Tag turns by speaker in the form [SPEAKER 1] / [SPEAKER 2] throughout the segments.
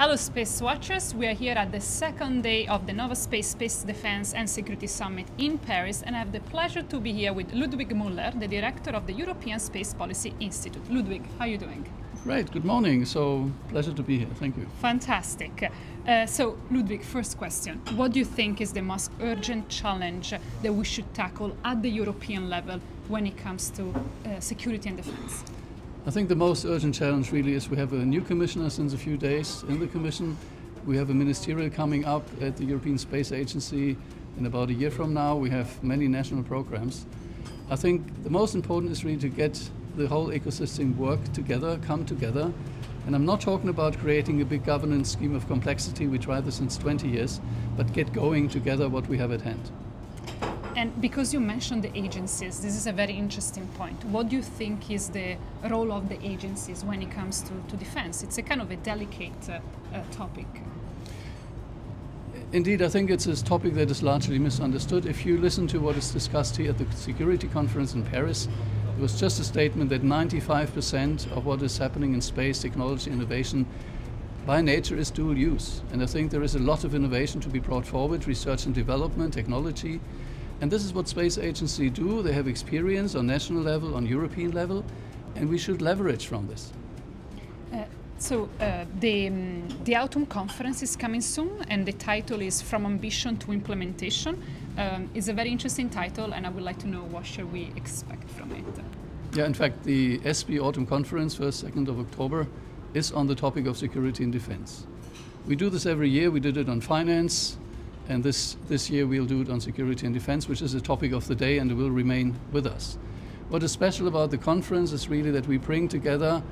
[SPEAKER 1] Hello Space Watchers, we are here at the second day of the Novaspace Space Defense and Security Summit in Paris, and I have the pleasure to be here with Ludwig Moeller, the director of the European Space Policy Institute. Ludwig, how are you doing?
[SPEAKER 2] Great, good morning. So, pleasure to be here. Thank you.
[SPEAKER 1] Fantastic. So, Ludwig, first question. What do you think is the most urgent challenge that we should tackle at the European level when it comes to security and defense?
[SPEAKER 2] I think the most urgent challenge really is we have a new commissioner since a few days in the Commission. We have a ministerial coming up at the European Space Agency in about a year from now. We have many national programs. I think the most important is really to get the whole ecosystem work together, come together. And I'm not talking about creating a big governance scheme of complexity. We tried this since 20 years, but get going together what we have at hand.
[SPEAKER 1] And because you mentioned the agencies, this is a very interesting point. What do you think is the role of the agencies when it comes to defense? It's a kind of a delicate topic.
[SPEAKER 2] Indeed, I think it's a topic that is largely misunderstood. If you listen to what is discussed here at the Security Conference in Paris, it was just a statement that 95% of what is happening in space technology innovation by nature is dual use. And I think there is a lot of innovation to be brought forward, research and development, technology. And this is what space agencies do. They have experience on national level, on European level, and we should leverage from this.
[SPEAKER 1] The autumn conference is coming soon, and the title is From Ambition to Implementation. It's a very interesting title, and I would like to know what shall we expect from it.
[SPEAKER 2] Yeah, in fact, the SB Autumn Conference, 1st, 2nd of October, is on the topic of security and defense. We do this every year. We did it on finance, and this year we'll do it on security and defense, which is a topic of the day and it will remain with us. What is special about the conference is really that we bring together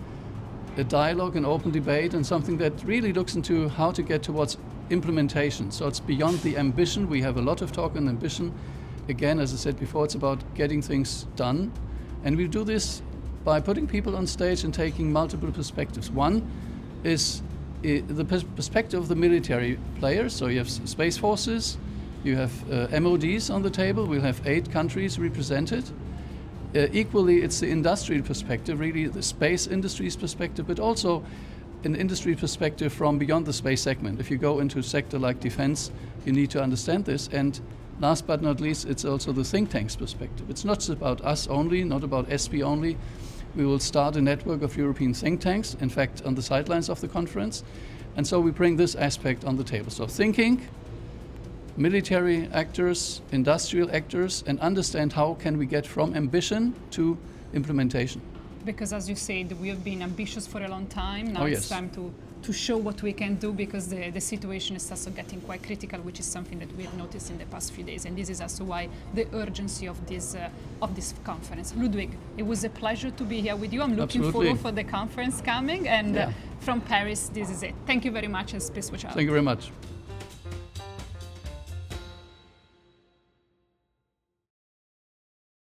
[SPEAKER 2] a dialogue, an open debate, and something that really looks into how to get towards implementation. So it's beyond the ambition. We have a lot of talk on ambition. Again, as I said before, it's about getting things done. And we do this by putting people on stage and taking multiple perspectives. One is the perspective of the military players. So you have space forces, you have MODs on the table. We'll have 8 countries represented. Equally, it's the industrial perspective, really the space industry's perspective, but also an industry perspective from beyond the space segment. If you go into a sector like defense, you need to understand this. And last but not least, it's also the think tank's perspective. It's not about us only, not about SB only. We will start a network of European think tanks, in fact, on the sidelines of the conference. And so we bring this aspect on the table. So thinking, military actors, industrial actors, and understand how can we get from ambition to implementation.
[SPEAKER 1] Because as you said, we have been ambitious for a long time. Now
[SPEAKER 2] yes.
[SPEAKER 1] It's time to show what we can do, because the situation is also getting quite critical, which is something that we have noticed in the past few days. And this is also why the urgency of this conference. Ludwig, it was a pleasure to be here with you. I'm looking
[SPEAKER 2] Absolutely.
[SPEAKER 1] forward for the conference coming. And from Paris, this is it. Thank you very much, and SpaceWatch out.
[SPEAKER 2] Thank you very much.